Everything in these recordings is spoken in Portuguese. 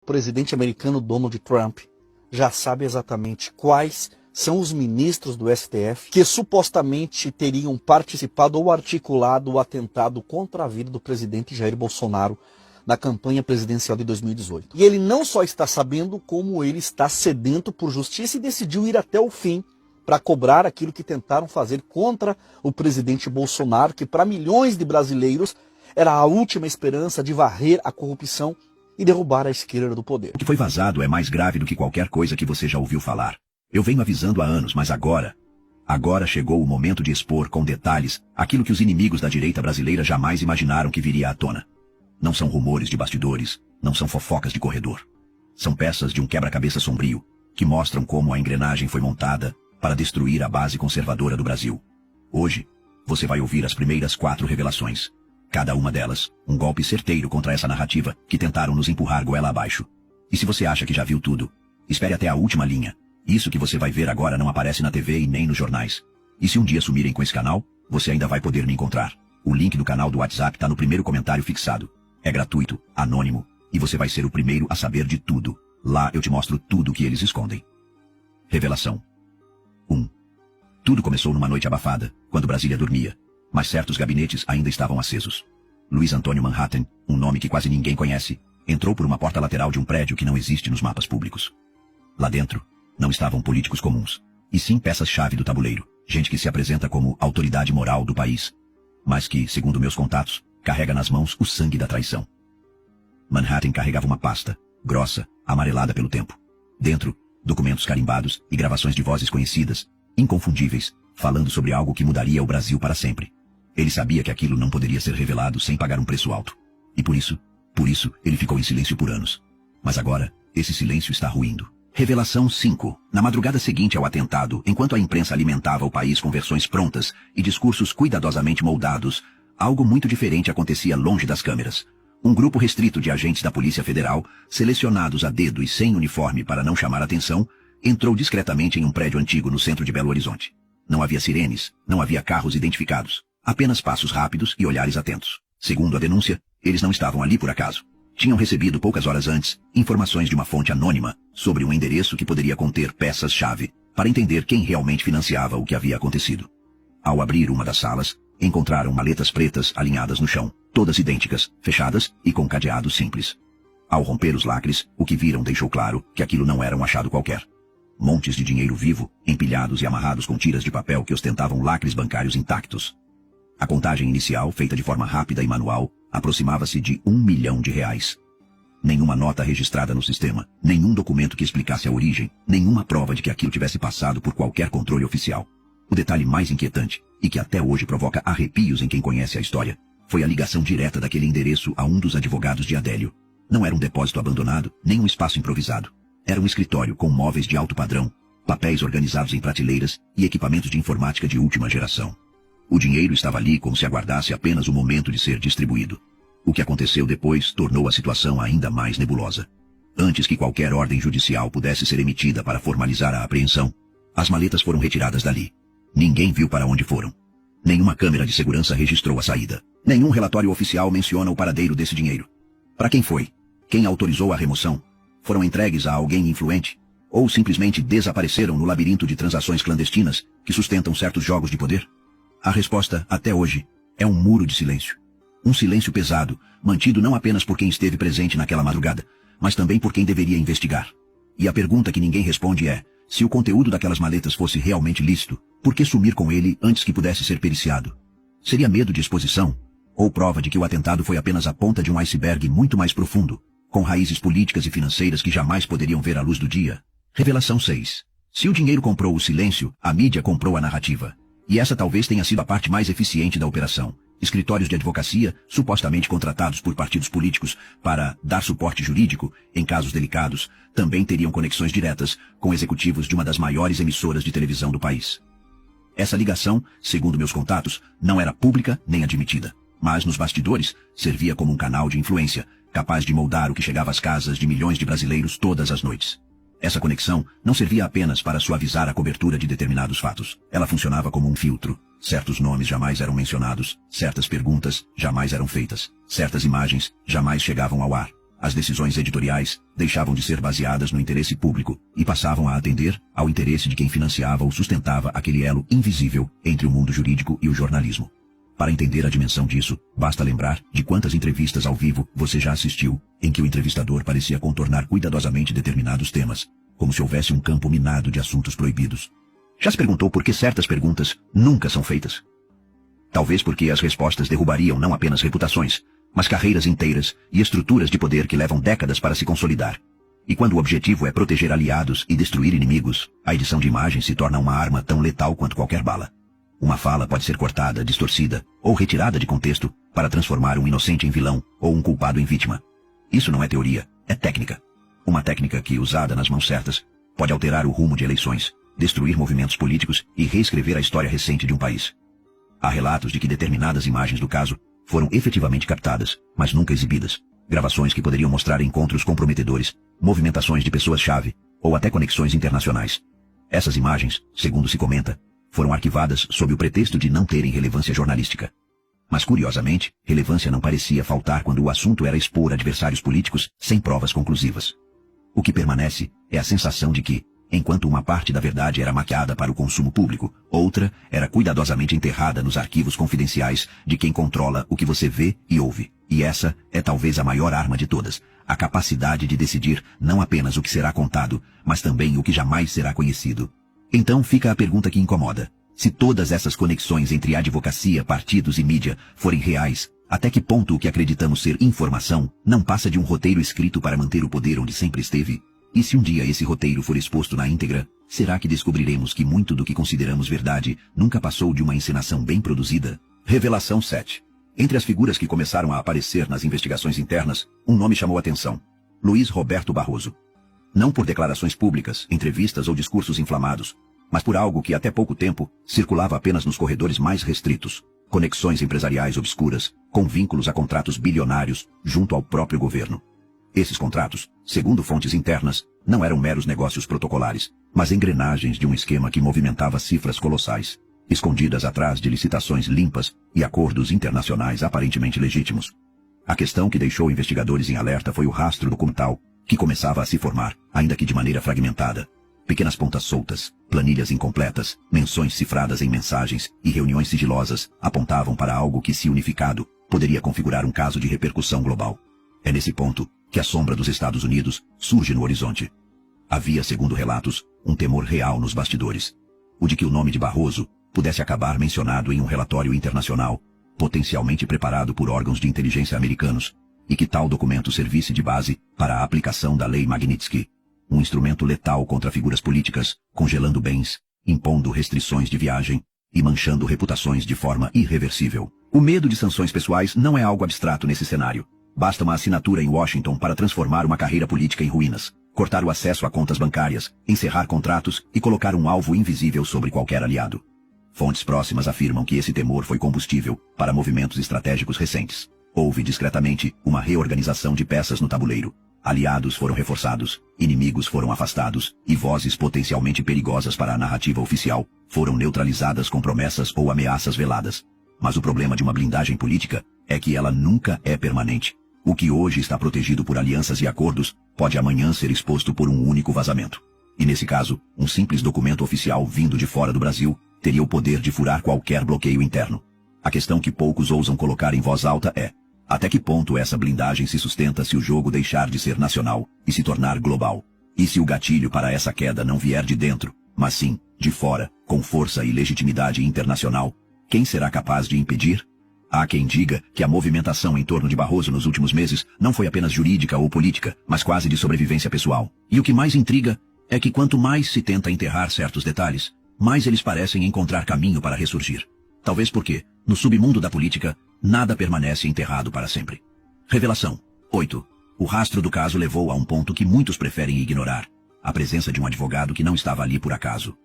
O presidente americano Donald Trump já sabe exatamente quais são os ministros do STF que supostamente teriam participado ou articulado o atentado contra a vida do presidente Jair Bolsonaro na campanha presidencial de 2018. E ele não só está sabendo, como ele está sedento por justiça e decidiu ir até o fim para cobrar aquilo que tentaram fazer contra o presidente Bolsonaro, que para milhões de brasileiros era a última esperança de varrer a corrupção e derrubar a esquerda do poder. O que foi vazado é mais grave do que qualquer coisa que você já ouviu falar. Eu venho avisando há anos, mas agora chegou o momento de expor com detalhes aquilo que os inimigos da direita brasileira jamais imaginaram que viria à tona. Não são rumores de bastidores, não são fofocas de corredor. São peças de um quebra-cabeça sombrio, que mostram como a engrenagem foi montada para destruir a base conservadora do Brasil. Hoje, você vai ouvir as primeiras 4 revelações. Cada uma delas, um golpe certeiro contra essa narrativa que tentaram nos empurrar goela abaixo. E se você acha que já viu tudo, espere até a última linha. Isso que você vai ver agora não aparece na TV e nem nos jornais. E se um dia sumirem com esse canal, você ainda vai poder me encontrar. O link do canal do WhatsApp está no primeiro comentário fixado. É gratuito, anônimo, e você vai ser o primeiro a saber de tudo. Lá eu te mostro tudo o que eles escondem. Revelação 1. Tudo começou numa noite abafada, quando Brasília dormia, mas certos gabinetes ainda estavam acesos. Luiz Antônio Manhattan, um nome que quase ninguém conhece, entrou por uma porta lateral de um prédio que não existe nos mapas públicos. Lá dentro, não estavam políticos comuns, e sim peças-chave do tabuleiro, gente que se apresenta como autoridade moral do país, mas que, segundo meus contatos, carrega nas mãos o sangue da traição. Manhattan carregava uma pasta, grossa, amarelada pelo tempo. Dentro, documentos carimbados e gravações de vozes conhecidas, inconfundíveis, falando sobre algo que mudaria o Brasil para sempre. Ele sabia que aquilo não poderia ser revelado sem pagar um preço alto. E por isso, ele ficou em silêncio por anos. Mas agora, esse silêncio está ruindo. Revelação 5. Na madrugada seguinte ao atentado, enquanto a imprensa alimentava o país com versões prontas e discursos cuidadosamente moldados, algo muito diferente acontecia longe das câmeras. Um grupo restrito de agentes da Polícia Federal, selecionados a dedo e sem uniforme para não chamar atenção, entrou discretamente em um prédio antigo no centro de Belo Horizonte. Não havia sirenes, não havia carros identificados, apenas passos rápidos e olhares atentos. Segundo a denúncia, eles não estavam ali por acaso. Tinham recebido poucas horas antes informações de uma fonte anônima sobre um endereço que poderia conter peças-chave para entender quem realmente financiava o que havia acontecido. Ao abrir uma das salas, encontraram maletas pretas alinhadas no chão, todas idênticas, fechadas e com cadeados simples. Ao romper os lacres, o que viram deixou claro que aquilo não era um achado qualquer. Montes de dinheiro vivo, empilhados e amarrados com tiras de papel que ostentavam lacres bancários intactos. A contagem inicial, feita de forma rápida e manual, aproximava-se de R$1 milhão. Nenhuma nota registrada no sistema, nenhum documento que explicasse a origem, nenhuma prova de que aquilo tivesse passado por qualquer controle oficial. O detalhe mais inquietante, e que até hoje provoca arrepios em quem conhece a história, foi a ligação direta daquele endereço a um dos advogados de Adélio. Não era um depósito abandonado, nem um espaço improvisado. Era um escritório com móveis de alto padrão, papéis organizados em prateleiras e equipamentos de informática de última geração. O dinheiro estava ali como se aguardasse apenas o momento de ser distribuído. O que aconteceu depois tornou a situação ainda mais nebulosa. Antes que qualquer ordem judicial pudesse ser emitida para formalizar a apreensão, as maletas foram retiradas dali. Ninguém viu para onde foram. Nenhuma câmera de segurança registrou a saída. Nenhum relatório oficial menciona o paradeiro desse dinheiro. Para quem foi? Quem autorizou a remoção? Foram entregues a alguém influente? Ou simplesmente desapareceram no labirinto de transações clandestinas que sustentam certos jogos de poder? A resposta, até hoje, é um muro de silêncio. Um silêncio pesado, mantido não apenas por quem esteve presente naquela madrugada, mas também por quem deveria investigar. E a pergunta que ninguém responde é, se o conteúdo daquelas maletas fosse realmente lícito, por que sumir com ele antes que pudesse ser periciado? Seria medo de exposição? Ou prova de que o atentado foi apenas a ponta de um iceberg muito mais profundo, com raízes políticas e financeiras que jamais poderiam ver a luz do dia? Revelação 6. Se o dinheiro comprou o silêncio, a mídia comprou a narrativa. E essa talvez tenha sido a parte mais eficiente da operação. Escritórios de advocacia, supostamente contratados por partidos políticos para dar suporte jurídico em casos delicados, também teriam conexões diretas com executivos de uma das maiores emissoras de televisão do país. Essa ligação, segundo meus contatos, não era pública nem admitida, mas nos bastidores servia como um canal de influência, capaz de moldar o que chegava às casas de milhões de brasileiros todas as noites. Essa conexão não servia apenas para suavizar a cobertura de determinados fatos. Ela funcionava como um filtro. Certos nomes jamais eram mencionados, certas perguntas jamais eram feitas, certas imagens jamais chegavam ao ar. As decisões editoriais deixavam de ser baseadas no interesse público e passavam a atender ao interesse de quem financiava ou sustentava aquele elo invisível entre o mundo jurídico e o jornalismo. Para entender a dimensão disso, basta lembrar de quantas entrevistas ao vivo você já assistiu, em que o entrevistador parecia contornar cuidadosamente determinados temas, como se houvesse um campo minado de assuntos proibidos. Já se perguntou por que certas perguntas nunca são feitas? Talvez porque as respostas derrubariam não apenas reputações, mas carreiras inteiras e estruturas de poder que levam décadas para se consolidar. E quando o objetivo é proteger aliados e destruir inimigos, a edição de imagens se torna uma arma tão letal quanto qualquer bala. Uma fala pode ser cortada, distorcida ou retirada de contexto para transformar um inocente em vilão ou um culpado em vítima. Isso não é teoria, é técnica. Uma técnica que, usada nas mãos certas, pode alterar o rumo de eleições, destruir movimentos políticos e reescrever a história recente de um país. Há relatos de que determinadas imagens do caso foram efetivamente captadas, mas nunca exibidas. Gravações que poderiam mostrar encontros comprometedores, movimentações de pessoas-chave ou até conexões internacionais. Essas imagens, segundo se comenta, foram arquivadas sob o pretexto de não terem relevância jornalística. Mas, curiosamente, relevância não parecia faltar quando o assunto era expor adversários políticos sem provas conclusivas. O que permanece é a sensação de que, enquanto uma parte da verdade era maquiada para o consumo público, outra era cuidadosamente enterrada nos arquivos confidenciais de quem controla o que você vê e ouve. E essa é talvez a maior arma de todas, a capacidade de decidir não apenas o que será contado, mas também o que jamais será conhecido. Então fica a pergunta que incomoda. Se todas essas conexões entre advocacia, partidos e mídia forem reais, até que ponto o que acreditamos ser informação não passa de um roteiro escrito para manter o poder onde sempre esteve? E se um dia esse roteiro for exposto na íntegra, será que descobriremos que muito do que consideramos verdade nunca passou de uma encenação bem produzida? Revelação 7. Entre as figuras que começaram a aparecer nas investigações internas, um nome chamou a atenção: Luiz Roberto Barroso. Não por declarações públicas, entrevistas ou discursos inflamados, mas por algo que até pouco tempo circulava apenas nos corredores mais restritos: conexões empresariais obscuras, com vínculos a contratos bilionários junto ao próprio governo. Esses contratos, segundo fontes internas, não eram meros negócios protocolares, mas engrenagens de um esquema que movimentava cifras colossais, escondidas atrás de licitações limpas e acordos internacionais aparentemente legítimos. A questão que deixou investigadores em alerta foi o rastro documental, que começava a se formar, ainda que de maneira fragmentada. Pequenas pontas soltas, planilhas incompletas, menções cifradas em mensagens e reuniões sigilosas apontavam para algo que, se unificado, poderia configurar um caso de repercussão global. É nesse ponto que a sombra dos Estados Unidos surge no horizonte. Havia, segundo relatos, um temor real nos bastidores. O de que o nome de Barroso pudesse acabar mencionado em um relatório internacional, potencialmente preparado por órgãos de inteligência americanos, e que tal documento servisse de base para a aplicação da Lei Magnitsky, um instrumento letal contra figuras políticas, congelando bens, impondo restrições de viagem e manchando reputações de forma irreversível. O medo de sanções pessoais não é algo abstrato nesse cenário. Basta uma assinatura em Washington para transformar uma carreira política em ruínas, cortar o acesso a contas bancárias, encerrar contratos e colocar um alvo invisível sobre qualquer aliado. Fontes próximas afirmam que esse temor foi combustível para movimentos estratégicos recentes. Houve discretamente uma reorganização de peças no tabuleiro. Aliados foram reforçados, inimigos foram afastados, e vozes potencialmente perigosas para a narrativa oficial foram neutralizadas com promessas ou ameaças veladas. Mas o problema de uma blindagem política é que ela nunca é permanente. O que hoje está protegido por alianças e acordos pode amanhã ser exposto por um único vazamento. E nesse caso, um simples documento oficial vindo de fora do Brasil teria o poder de furar qualquer bloqueio interno. A questão que poucos ousam colocar em voz alta é: até que ponto essa blindagem se sustenta se o jogo deixar de ser nacional e se tornar global? E se o gatilho para essa queda não vier de dentro, mas sim de fora, com força e legitimidade internacional, quem será capaz de impedir? Há quem diga que a movimentação em torno de Barroso nos últimos meses não foi apenas jurídica ou política, mas quase de sobrevivência pessoal. E o que mais intriga é que quanto mais se tenta enterrar certos detalhes, mais eles parecem encontrar caminho para ressurgir. Talvez porque, no submundo da política, nada permanece enterrado para sempre. Revelação 8. O rastro do caso levou a um ponto que muitos preferem ignorar: a presença de um advogado que não estava ali por acaso.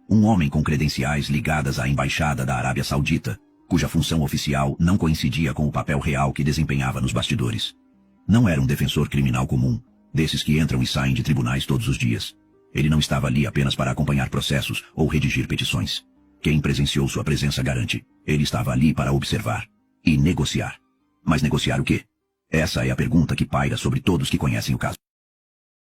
Um homem com credenciais ligadas à embaixada da Arábia Saudita, cuja função oficial não coincidia com o papel real que desempenhava nos bastidores. Não era um defensor criminal comum, desses que entram e saem de tribunais todos os dias. Ele não estava ali apenas para acompanhar processos ou redigir petições. Quem presenciou sua presença garante: ele estava ali para observar e negociar. Mas negociar o quê? Essa é a pergunta que paira sobre todos que conhecem o caso.